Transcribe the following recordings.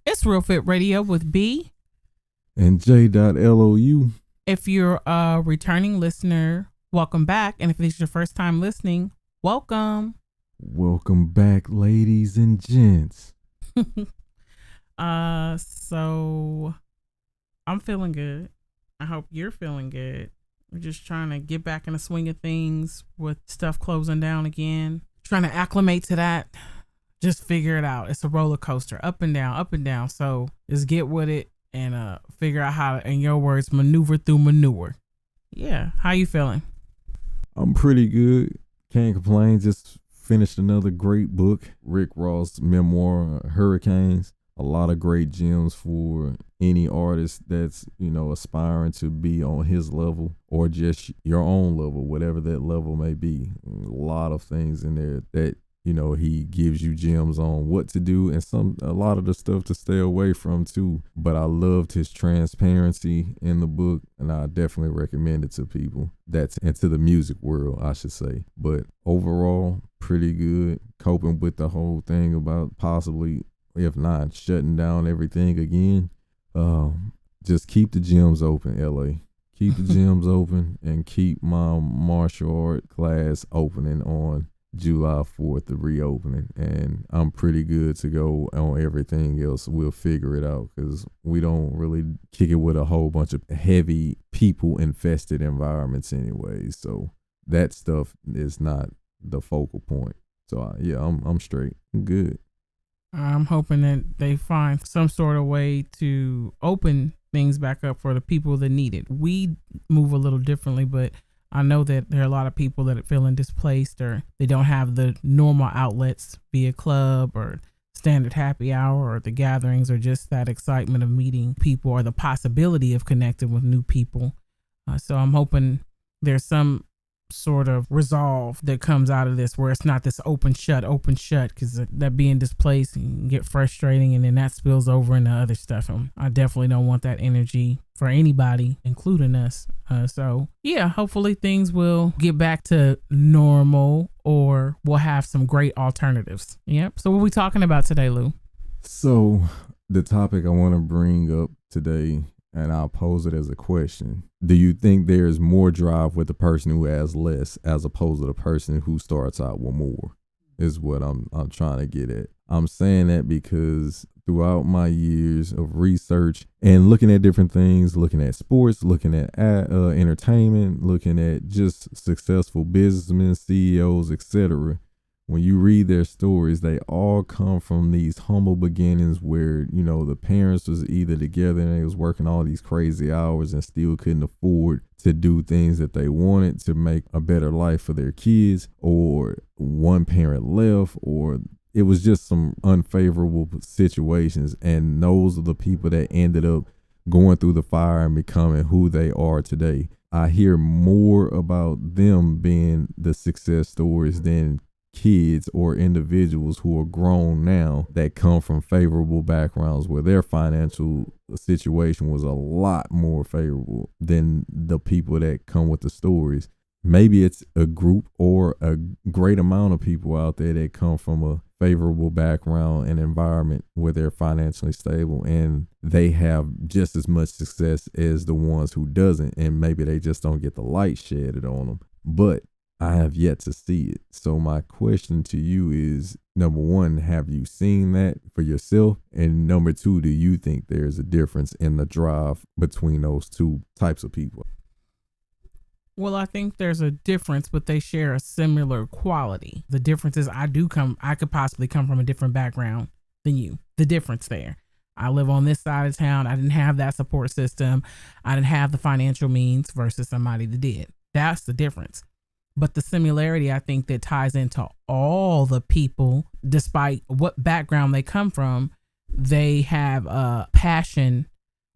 It's Real Fit Radio with B and j.lou. If you're a returning listener, welcome back. And if it's your first time listening, welcome. Welcome back, ladies and gents. So I'm feeling good. I hope you're feeling good. We're just trying to get back in the swing of things with stuff closing down again. Trying to acclimate to that. Just figure it out. It's a roller coaster, up and down, up and down. So just get with it and figure out how to, in your words, maneuver through manure. Yeah. How you feeling? I'm pretty good. Can't complain. Just finished another great book, Rick Ross' memoir, Hurricanes. A lot of great gems for any artist that's, aspiring to be on his level or just your own level, whatever that level may be. A lot of things in there that, he gives you gems on what to do and a lot of the stuff to stay away from too. But I loved his transparency in the book, and I definitely recommend it to people that's into the music world, I should say. But overall, pretty good. Coping with the whole thing about possibly, if not shutting down everything again. Just keep the gyms open, LA. Keep the gyms open and keep my martial art class opening on July 4th, the reopening. And I'm pretty good to go on everything else. We'll figure it out because we don't really kick it with a whole bunch of heavy people infested environments anyway. So that stuff is not the focal point. So I'm straight. I'm good. I'm hoping that they find some sort of way to open things back up for the people that need it. We move a little differently, but I know that there are a lot of people that are feeling displaced or they don't have the normal outlets, be a club or standard happy hour or the gatherings or just that excitement of meeting people or the possibility of connecting with new people. So I'm hoping there's some sort of resolve that comes out of this where it's not this open shut, because that being displaced can get frustrating and then that spills over into other stuff. I definitely don't want that energy for anybody, including us. So yeah, hopefully things will get back to normal or we'll have some great alternatives. Yep. So what are we talking about today, Lou? So the topic I want to bring up today, and I'll pose it as a question. Do you think there's more drive with the person who has less as opposed to the person who starts out with more? Is what I'm trying to get at. I'm saying that because throughout my years of research and looking at different things, looking at sports, looking at entertainment, looking at just successful businessmen, CEOs, etc., when you read their stories, they all come from these humble beginnings where, the parents was either together and they was working all these crazy hours and still couldn't afford to do things that they wanted to make a better life for their kids, or one parent left, or it was just some unfavorable situations. And those are the people that ended up going through the fire and becoming who they are today. I hear more about them being the success stories than kids or individuals who are grown now that come from favorable backgrounds where their financial situation was a lot more favorable than the people that come with the stories. Maybe it's a group or a great amount of people out there that come from a favorable background and environment where they're financially stable and they have just as much success as the ones who doesn't, and maybe they just don't get the light shedded on them. But I have yet to see it. So my question to you is, number one, have you seen that for yourself? And number two, do you think there's a difference in the drive between those two types of people? Well, I think there's a difference, but they share a similar quality. The difference is I could possibly come from a different background than you. The difference there. I live on this side of town. I didn't have that support system. I didn't have the financial means versus somebody that did. That's the difference. But the similarity, I think, that ties into all the people, despite what background they come from, they have a passion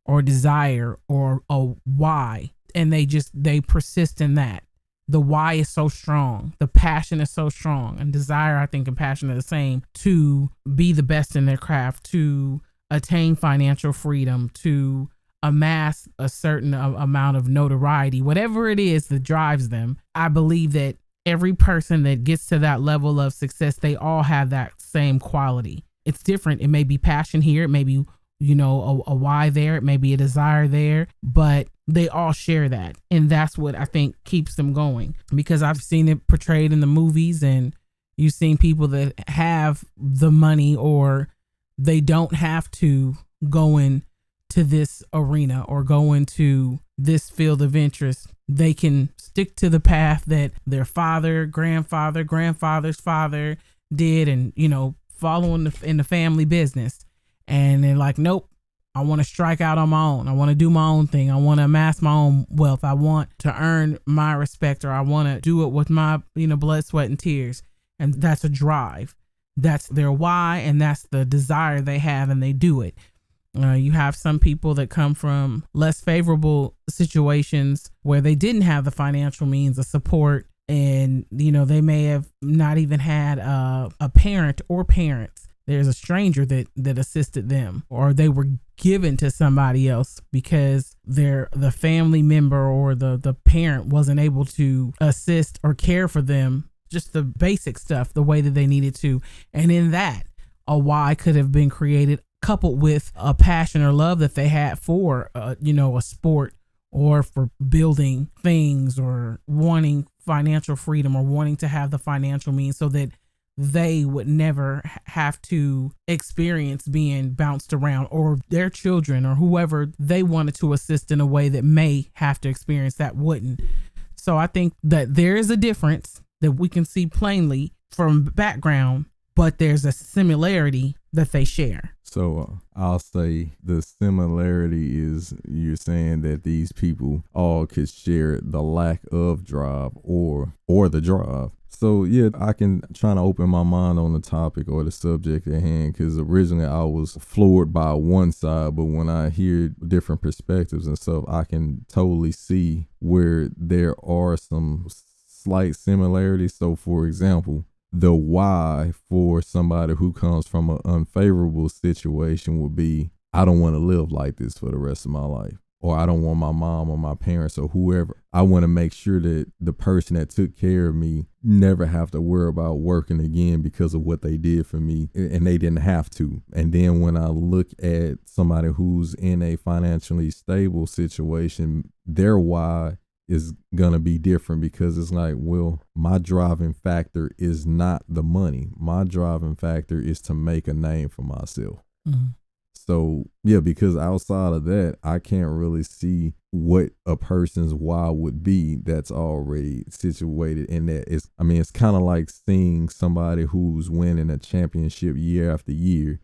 or desire or a why, and they persist in that. The why is so strong. The passion is so strong. And desire, I think, and passion are the same, to be the best in their craft, to attain financial freedom, to amass a certain amount of notoriety, whatever it is that drives them. I believe that every person that gets to that level of success, they all have that same quality. It's different. It may be passion here, it may be, a why there, it may be a desire there, but they all share that. And that's what I think keeps them going, because I've seen it portrayed in the movies, and you've seen people that have the money, or they don't have to go into this arena or go into this field of interest. They can stick to the path that their father, grandfather's father did, and follow in the family business. And they're like, nope, I want to strike out on my own. I want to do my own thing. I want to amass my own wealth. I want to earn my respect, or I want to do it with my blood, sweat, and tears. And that's a drive. That's their why, and that's the desire they have, and they do it. You have some people that come from less favorable situations where they didn't have the financial means of support, and they may have not even had a parent or parents. There's a stranger that assisted them, or they were given to somebody else because the family member or the parent wasn't able to assist or care for them, just the basic stuff the way that they needed to. And in that, a why could have been created, coupled with a passion or love that they had for a sport, or for building things, or wanting financial freedom, or wanting to have the financial means so that they would never have to experience being bounced around, or their children or whoever they wanted to assist in a way that may have to experience that wouldn't. So I think that there is a difference that we can see plainly from background, but there's a similarity that they share. So I'll say the similarity is, you're saying that these people all could share the lack of drive or the drive. So yeah, I can try to open my mind on the topic or the subject at hand, because originally I was floored by one side, but when I hear different perspectives and stuff, I can totally see where there are some slight similarities. So for example, the why for somebody who comes from an unfavorable situation would be, I don't want to live like this for the rest of my life, or I don't want my mom or my parents or whoever. I want to make sure that the person that took care of me never have to worry about working again because of what they did for me, and they didn't have to. And then when I look at somebody who's in a financially stable situation, their why is going to be different, because it's like, well, my driving factor is not the money. My driving factor is to make a name for myself. Mm-hmm. So yeah, because outside of that, I can't really see what a person's why would be that's already situated in that. It's kind of like seeing somebody who's winning a championship year after year.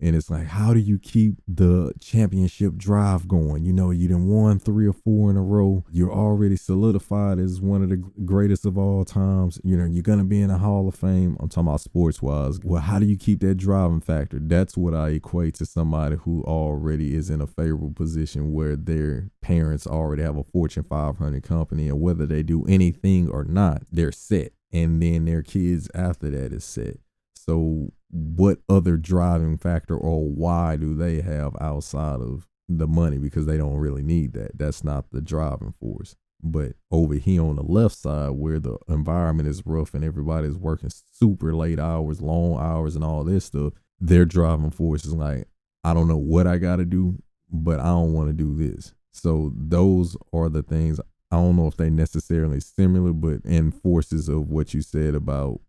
And it's like, how do you keep the championship drive going? You done won 3 or 4 in a row. You're already solidified as one of the greatest of all times. You're going to be in the Hall of Fame. I'm talking about sports wise. Well, how do you keep that driving factor? That's what I equate to somebody who already is in a favorable position, where their parents already have a Fortune 500 company, and whether they do anything or not, they're set. And then their kids after that is set. So what other driving factor or why do they have outside of the money? Because they don't really need that. That's not the driving force. But over here on the left side, where the environment is rough and everybody's working super late hours, long hours, and all this stuff, their driving force is like, I don't know what I got to do, but I don't want to do this. So those are the things. I don't know if they necessarily similar, but in forces of what you said about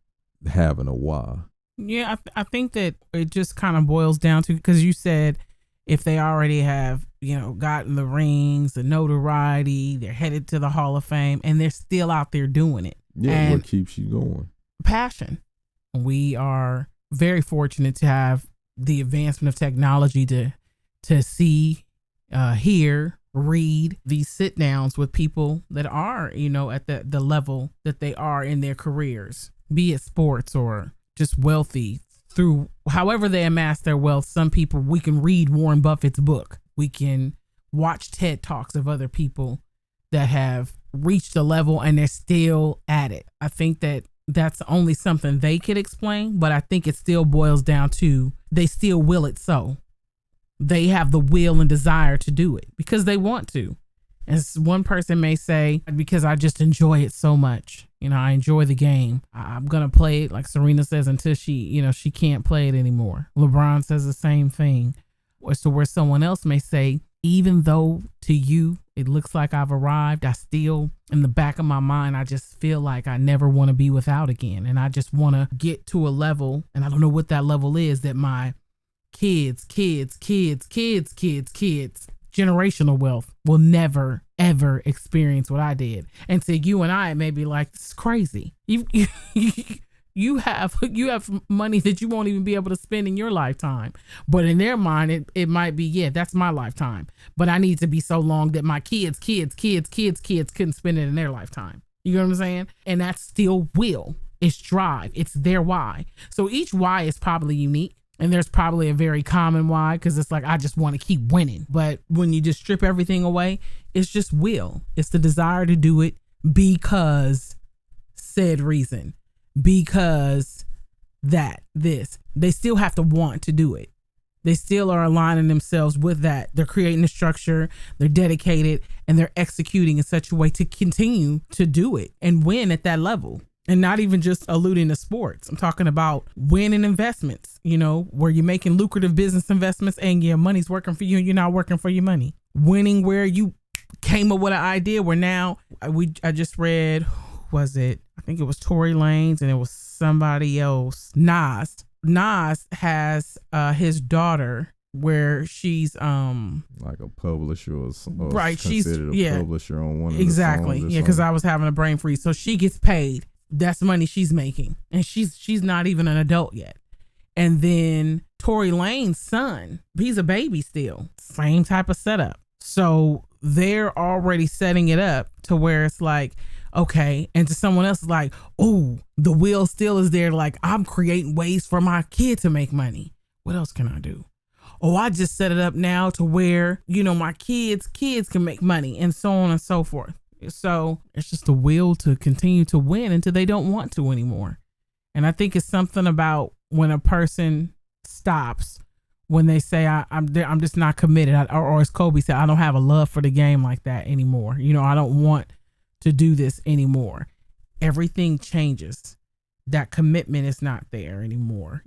having a why. Yeah, I think that it just kind of boils down to, because you said if they already have, gotten the rings, the notoriety, they're headed to the Hall of Fame, and they're still out there doing it. Yeah, and what keeps you going? Passion. We are very fortunate to have the advancement of technology to see, hear, read these sit downs with people that are, at the level that they are in their careers, be it sports or just wealthy, through however they amass their wealth. Some people, we can read Warren Buffett's book. We can watch TED Talks of other people that have reached a level and they're still at it. I think that that's only something they could explain, but I think it still boils down to they still will it so. they have the will and desire to do it because they want to. As one person may say, because I just enjoy it so much. I enjoy the game. I'm going to play it, like Serena says, until she can't play it anymore. LeBron says the same thing. Or so where someone else may say, even though to you it looks like I've arrived, I still, in the back of my mind, I just feel like I never want to be without again. And I just want to get to a level, and I don't know what that level is, that my kids, generational wealth will never, ever experience what I did. And to you and I, it may be like, this is crazy. You have money that you won't even be able to spend in your lifetime. But in their mind, it might be, yeah, that's my lifetime. But I need to be so long that my kids couldn't spend it in their lifetime. You know what I'm saying? And that's still will. It's drive. It's their why. So each why is probably unique. And there's probably a very common why, because it's like, I just want to keep winning. But when you just strip everything away, it's just will. It's the desire to do it because said reason, because this. They still have to want to do it. They still are aligning themselves with that. They're creating a structure, they're dedicated, and they're executing in such a way to continue to do it and win at that level. And not even just alluding to sports. I'm talking about winning investments, where you're making lucrative business investments and your money's working for you and you're not working for your money. Winning where you came up with an idea where now I just read, I think it was Tory Lanez and it was somebody else. Nas has his daughter where she's like a publisher or right. She's publisher on one of exactly. the songs. Because I was having a brain freeze. So she gets paid. That's money she's making, and she's not even an adult yet. And then Tory Lanez's son, he's a baby still. Same type of setup. So they're already setting it up to where it's like, okay, and to someone else, it's like, oh, the will still is there. Like, I'm creating ways for my kid to make money. What else can I do? Oh, I just set it up now to where, my kids can make money, and so on and so forth. So it's just a will to continue to win until they don't want to anymore. And I think it's something about when a person stops, when they say, I'm just not committed. Or as Kobe said, I don't have a love for the game like that anymore. I don't want to do this anymore. Everything changes. That commitment is not there anymore.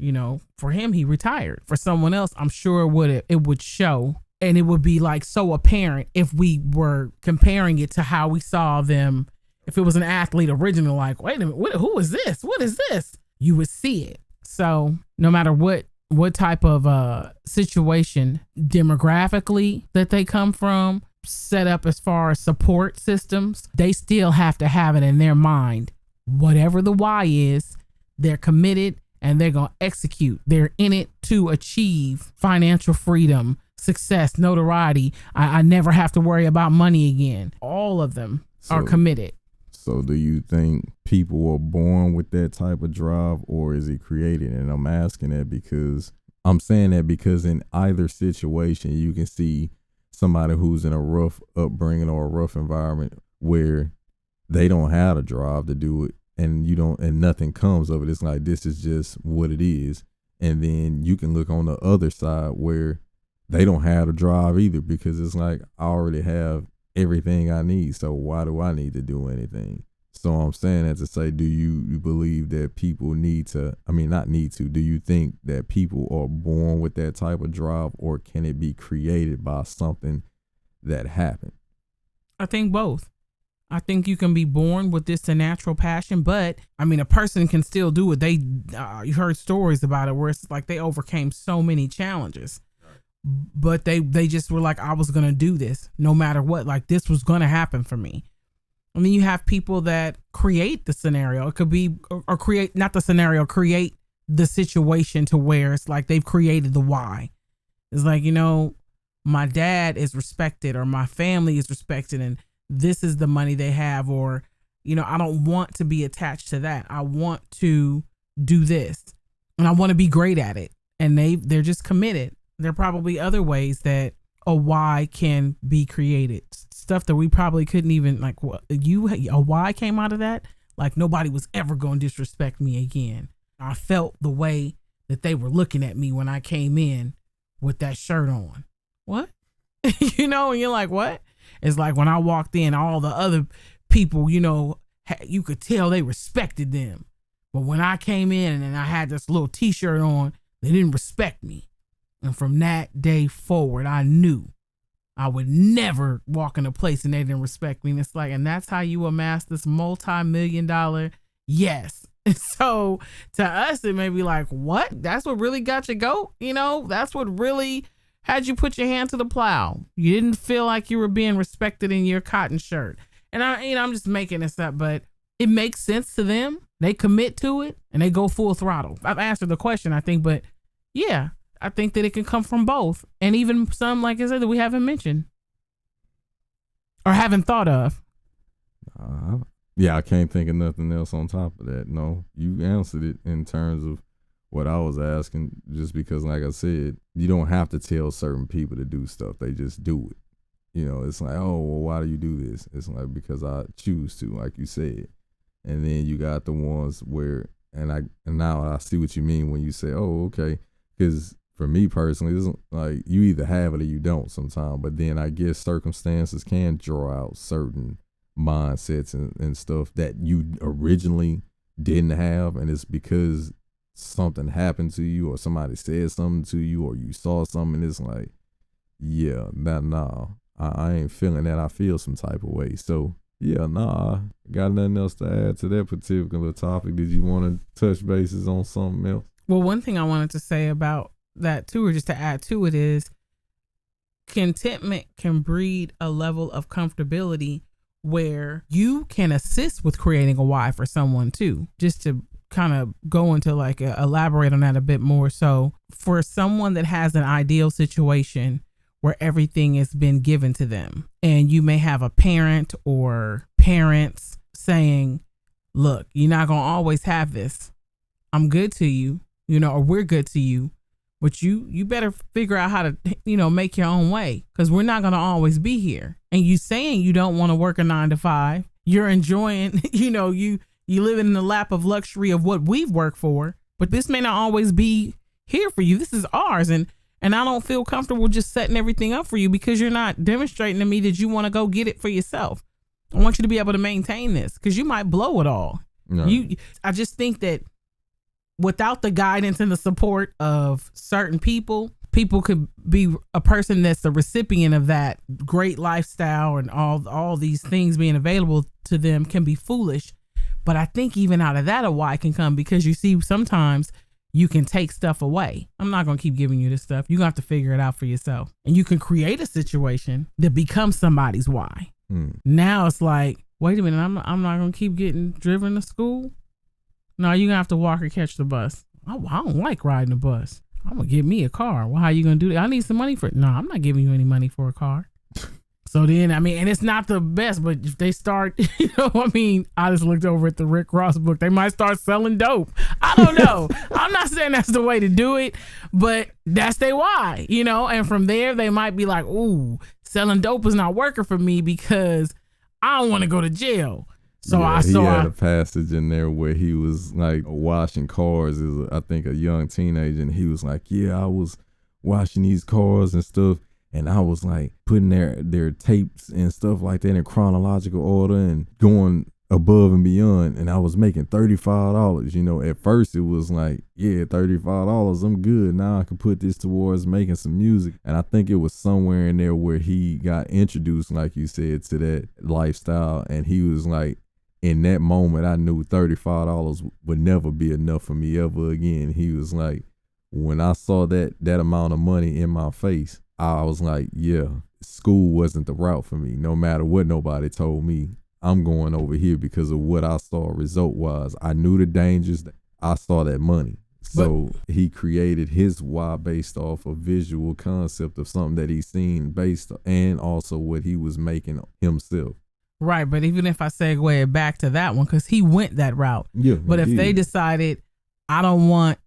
For him, he retired. For someone else, I'm sure it would show. And it would be like so apparent if we were comparing it to how we saw them. If it was an athlete originally, like, wait a minute, who is this? What is this? You would see it. So no matter what type of situation demographically that they come from, set up as far as support systems, they still have to have it in their mind. Whatever the why is, they're committed and they're going to execute. They're in it to achieve financial freedom, success, notoriety. I never have to worry about money again. All of them are committed. So do you think people are born with that type of drive, or is it created? And I'm asking that because I'm saying that because in either situation, you can see somebody who's in a rough upbringing or a rough environment where they don't have a drive to do it, and and nothing comes of it. It's like, this is just what it is. And then you can look on the other side where they don't have a drive either, because it's like, I already have everything I need, so why do I need to do anything? So I'm saying that to say, do you believe that people do you think that people are born with that type of drive, or can it be created by something that happened? I think both. I think you can be born with this natural passion, but a person can still do it. You heard stories about it where it's like they overcame so many challenges. But they just were like, I was going to do this no matter what. Like, this was going to happen for me. You have people that create the scenario. It could be, or create, not the scenario, create the situation to where it's like they've created the why. It's like, my dad is respected, or my family is respected, and this is the money they have, or, I don't want to be attached to that. I want to do this, and I want to be great at it. And they're just committed. There are probably other ways that a why can be created. Stuff that we probably couldn't even, like, a why came out of that. Like, nobody was ever going to disrespect me again. I felt the way that they were looking at me when I came in with that shirt on. What? And you're like, what? It's like when I walked in, all the other people, you could tell they respected them. But when I came in and I had this little t-shirt on, they didn't respect me. And from that day forward, I knew I would never walk in a place and they didn't respect me. And it's like, and that's how you amass this multi-million-dollar yes. And so to us, it may be like, what? That's what really got you go? That's what really had you put your hand to the plow. You didn't feel like you were being respected in your cotton shirt. And I'm just making this up, but it makes sense to them. They commit to it and they go full throttle. I've answered the question, I think, but yeah, I think that it can come from both. And even some, like I said, that we haven't mentioned or haven't thought of. Yeah, I can't think of nothing else on top of that. No, you answered it in terms of what I was asking, just because, like I said, you don't have to tell certain people to do stuff. They just do it. It's like, oh, well, why do you do this? It's like, because I choose to, like you said. And then you got the ones where, and now I see what you mean when you say, oh, okay. Because for me personally, it's like you either have it or you don't sometimes. But then I guess circumstances can draw out certain mindsets and stuff that you originally didn't have, and it's because something happened to you or somebody said something to you or you saw something, and it's like, yeah, I ain't feeling that. I feel some type of way. So yeah, got nothing else to add to that particular topic. Did you want to touch bases on something else? Well, one thing I wanted to say about that too, or just to add to it, is contentment can breed a level of comfortability where you can assist with creating a why for someone too. Just to kind of go into elaborate on that a bit more. So for someone that has an ideal situation where everything has been given to them, and you may have a parent or parents saying, look, you're not going to always have this. I'm good to you, or we're good to you, but you better figure out how to, make your own way, because we're not going to always be here. And you saying you don't want to work a 9-to-5, you're enjoying, you living in the lap of luxury of what we've worked for, but this may not always be here for you. This is ours. And I don't feel comfortable just setting everything up for you because you're not demonstrating to me that you want to go get it for yourself. I want you to be able to maintain this, because you might blow it all. No. I just think that without the guidance and the support of certain people could be a person that's the recipient of that great lifestyle, and all these things being available to them can be foolish. But I think even out of that, a why can come, because you see, sometimes you can take stuff away. I'm not going to keep giving you this stuff. You're going to have to figure it out for yourself. And you can create a situation that becomes somebody's why. Now it's like, wait a minute, I'm not going to keep getting driven to school. No, you're going to have to walk or catch the bus. I don't like riding the bus. I'm going to get me a car. Well, how you going to do that? I need some money for it. No, I'm not giving you any money for a car. So then, and it's not the best, but if they start, I just looked over at the Rick Ross book. They might start selling dope. I don't know. I'm not saying that's the way to do it, but that's their why, and from there, they might be like, ooh, selling dope is not working for me because I don't want to go to jail. So yeah, he had a passage in there where he was like washing cars as I think a young teenager, and he was like, yeah, I was washing these cars and stuff. And I was like putting their tapes and stuff like that in chronological order and going above and beyond. And I was making $35. At first it was like, yeah, $35, I'm good. Now I can put this towards making some music. And I think it was somewhere in there where he got introduced, like you said, to that lifestyle. And he was like, in that moment, I knew $35 would never be enough for me ever again. He was like, when I saw that amount of money in my face, I was like, yeah, school wasn't the route for me. No matter what nobody told me, I'm going over here because of what I saw result-wise. I knew the dangers. I saw that money. So he created his why based off a visual concept of something that he seen and also what he was making himself. Right, but even if I segue it back to that one, because he went that route. Yeah. But if they decided, I don't want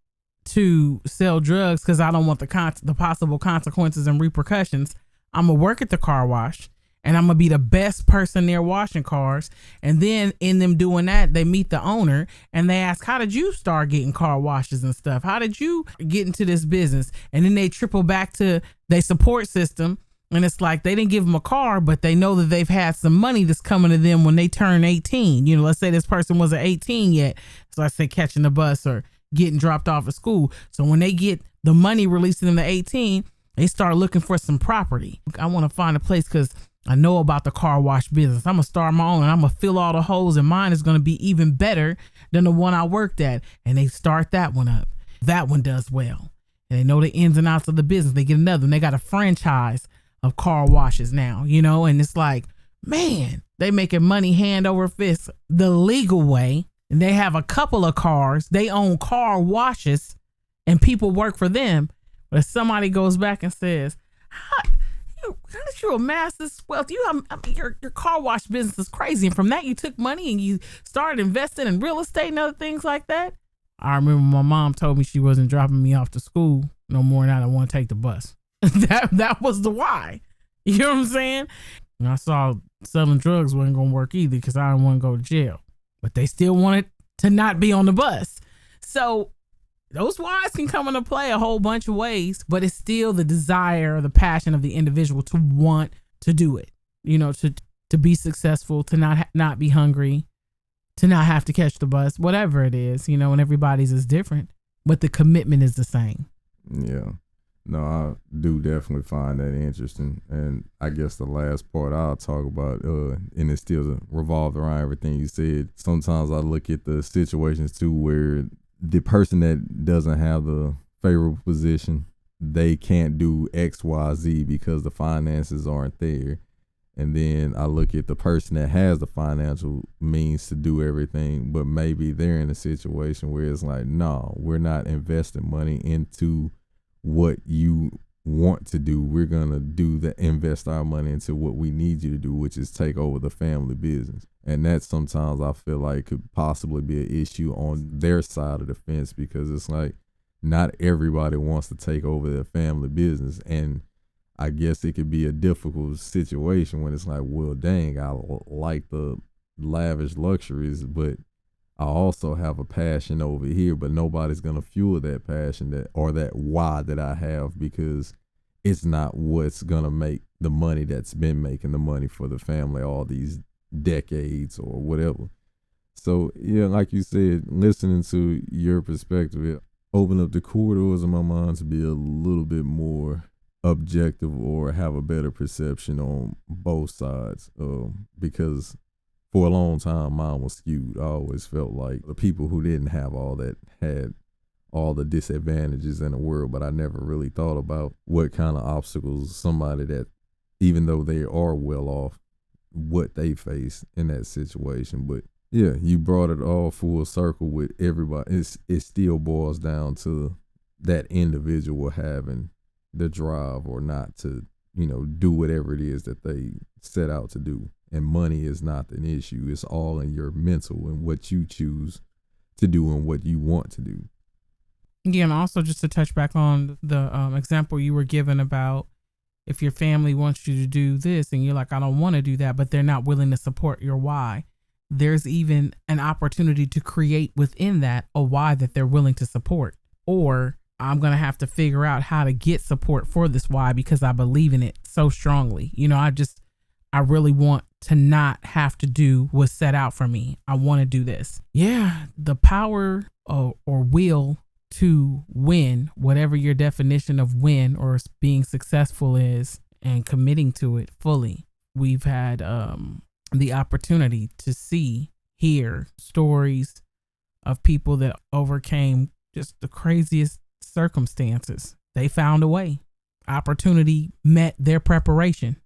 to sell drugs because I don't want the possible consequences and repercussions, I'm gonna work at the car wash and I'm gonna be the best person there washing cars. And then in them doing that, they meet the owner and they ask, how did you start getting car washes and stuff? How did you get into this business? And then they triple back to their support system. And it's like they didn't give them a car, but they know that they've had some money that's coming to them when they turn 18. You know, let's say this person wasn't 18 yet. So let's say catching the bus or getting dropped off at school. So when they get the money releasing them to 18, they start looking for some property. I want to find a place because I know about the car wash business. I'm going to start my own and I'm going to fill all the holes, and mine is going to be even better than the one I worked at. And they start that one up. That one does well. And they know the ins and outs of the business. They get another one. They got a franchise of car washes now, you know, and it's like, man, they making money hand over fist the legal way. And they have a couple of cars. They own car washes and people work for them. But if somebody goes back and says, how did you amass this wealth? Your car wash business is crazy. And from that, you took money and you started investing in real estate and other things like that. I remember my mom told me she wasn't dropping me off to school no more, and I don't want to take the bus. That was the why. You know what I'm saying? And I saw selling drugs wasn't going to work either because I didn't want to go to jail. But they still wanted to not be on the bus. So those whys can come into play a whole bunch of ways, but it's still the desire or the passion of the individual to want to do it. You know, to be successful, to not be hungry, to not have to catch the bus, whatever it is, you know, and everybody's is different, but the commitment is the same. Yeah. No, I do definitely find that interesting. And I guess the last part I'll talk about, and it still revolved around everything you said. Sometimes I look at the situations too where the person that doesn't have the favorable position, they can't do X, Y, Z because the finances aren't there. And then I look at the person that has the financial means to do everything, but maybe they're in a situation where it's like, no, we're not investing money into what you want to do. We're going to invest our money into what we need you to do, which is take over the family business. And that sometimes I feel like could possibly be an issue on their side of the fence, because it's like not everybody wants to take over their family business. And I guess it could be a difficult situation when it's like, well, dang, I like the lavish luxuries, but I also have a passion over here, but nobody's going to fuel that passion or that why that I have, because it's not what's going to make the money that's been making the money for the family all these decades or whatever. So, yeah, like you said, listening to your perspective, it opened up the corridors of my mind to be a little bit more objective or have a better perception on both sides, because for a long time mine was skewed. I always felt like the people who didn't have all that had all the disadvantages in the world, but I never really thought about what kind of obstacles somebody that, even though they are well off, what they face in that situation. But yeah, you brought it all full circle with everybody. It still boils down to that individual having the drive or not to, do whatever it is that they set out to do. And money is not an issue. It's all in your mental and what you choose to do and what you want to do. Yeah, and also just to touch back on the example you were given about if your family wants you to do this and you're like, I don't want to do that, but they're not willing to support your why. There's even an opportunity to create within that a why that they're willing to support. Or I'm going to have to figure out how to get support for this why because I believe in it so strongly. I really want to not have to do what's set out for me. I want to do this. Yeah, the power or will to win, whatever your definition of win or being successful is, and committing to it fully. We've had the opportunity to hear stories of people that overcame just the craziest circumstances. They found a way. Opportunity met their preparation.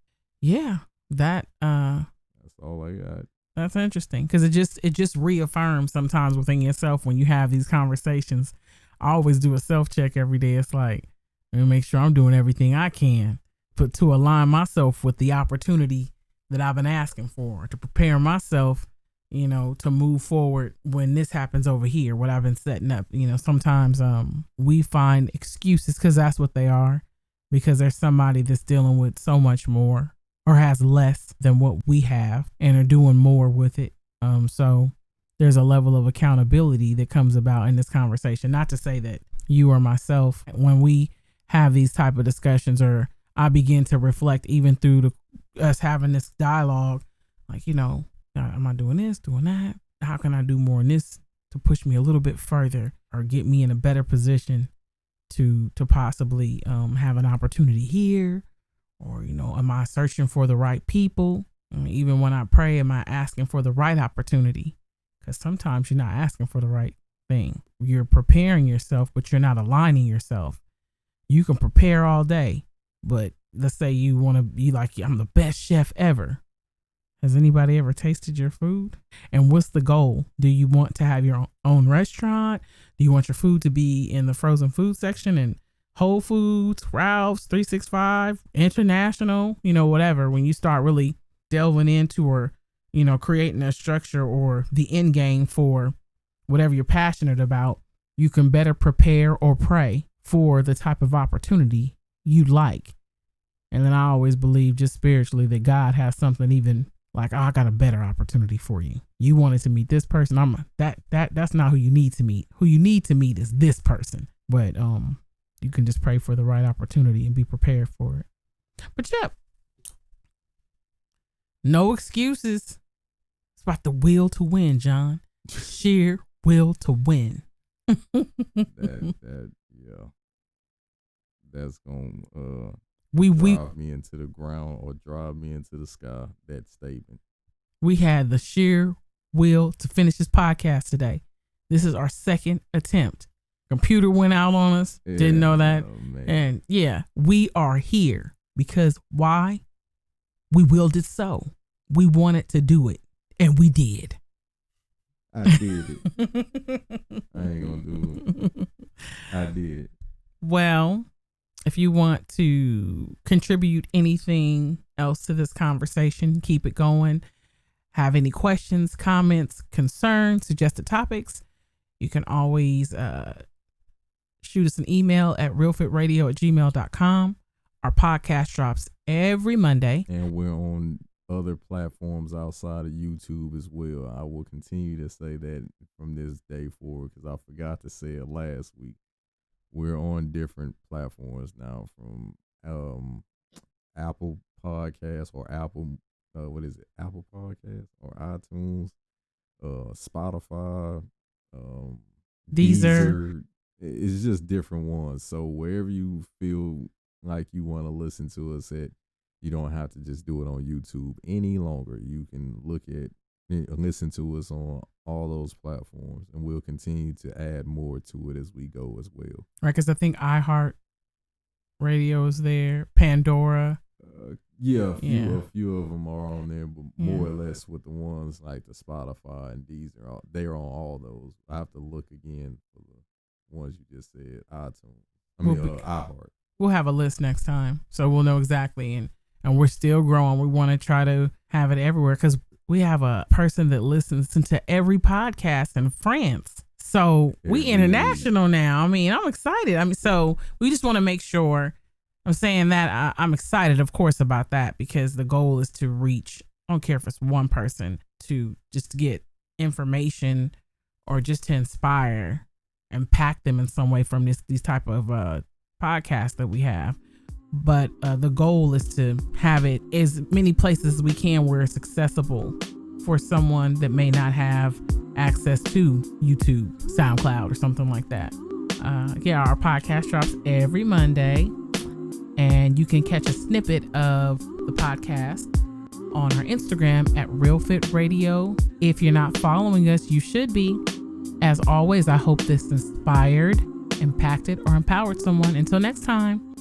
Yeah, that's all I got. That's interesting because it just reaffirms sometimes within yourself when you have these conversations. I always do a self-check every day. It's like, let me make sure I'm doing everything I can to align myself with the opportunity that I've been asking for, to prepare myself, to move forward when this happens over here, what I've been setting up. Sometimes we find excuses because that's what they are, because there's somebody that's dealing with so much more or has less than what we have and are doing more with it. So there's a level of accountability that comes about in this conversation. Not to say that you or myself, when we have these type of discussions, or I begin to reflect even through us having this dialogue, like, am I doing this, doing that? How can I do more in this to push me a little bit further or get me in a better position to possibly have an opportunity here? Or, am I searching for the right people? I mean, even when I pray, am I asking for the right opportunity? Because sometimes you're not asking for the right thing. You're preparing yourself, but you're not aligning yourself. You can prepare all day, but let's say you want to be like, I'm the best chef ever. Has anybody ever tasted your food? And what's the goal? Do you want to have your own restaurant? Do you want your food to be in the frozen food section and Whole Foods, Ralph's, 365, International, whatever? When you start really delving into, or, creating a structure or the end game for whatever you're passionate about, you can better prepare or pray for the type of opportunity you'd like. And then I always believe, just spiritually, that God has something even like, I got a better opportunity for you. You wanted to meet this person. That's not who you need to meet. Who you need to meet is this person. But you can just pray for the right opportunity and be prepared for it. But yep, no excuses. It's about the will to win, John. Sheer will to win. That's gonna drive me into the ground or drive me into the sky. That statement. We had the sheer will to finish this podcast today. This is our second attempt. Computer went out on us. Yeah, didn't know that. And we are here because why? We willed it so. We wanted to do it, and we did. I did it. I ain't gonna do it. I did. Well, if you want to contribute anything else to this conversation, keep it going. Have any questions, comments, concerns, suggested topics, you can always shoot us an email at realfitradio@gmail.com. Our podcast drops every Monday. And we're on other platforms outside of YouTube as well. I will continue to say that from this day forward, because I forgot to say it last week. We're on different platforms now, from Apple Podcasts or Apple Podcasts or iTunes, Spotify, Deezer. It's just different ones. So wherever you feel like you want to listen to us at, you don't have to just do it on YouTube any longer. You can listen to us on all those platforms, and we'll continue to add more to it as we go as well. Right, because I think iHeart Radio is there, Pandora. A few of them are on there, but more or less with the ones like the Spotify and Deezer, they're on all those. I have to look again for the ones you just said, iHeart. We'll have a list next time, so we'll know exactly. And we're still growing. We want to try to have it everywhere, because we have a person that listens to every podcast in France. So we international now. I mean, I'm excited. So we just want to make sure. I'm saying that I'm excited, of course, about that, because the goal is to reach, I don't care if it's one person, to just get information or just to inspire, impact them in some way from these type of podcasts that we have. But the goal is to have it as many places as we can where it's accessible for someone that may not have access to YouTube, SoundCloud, or something like that. Our podcast drops every Monday, and you can catch a snippet of the podcast on our Instagram at RealFitRadio. If you're not following us, you should be. As always, I hope this inspired, impacted, or empowered someone. Until next time.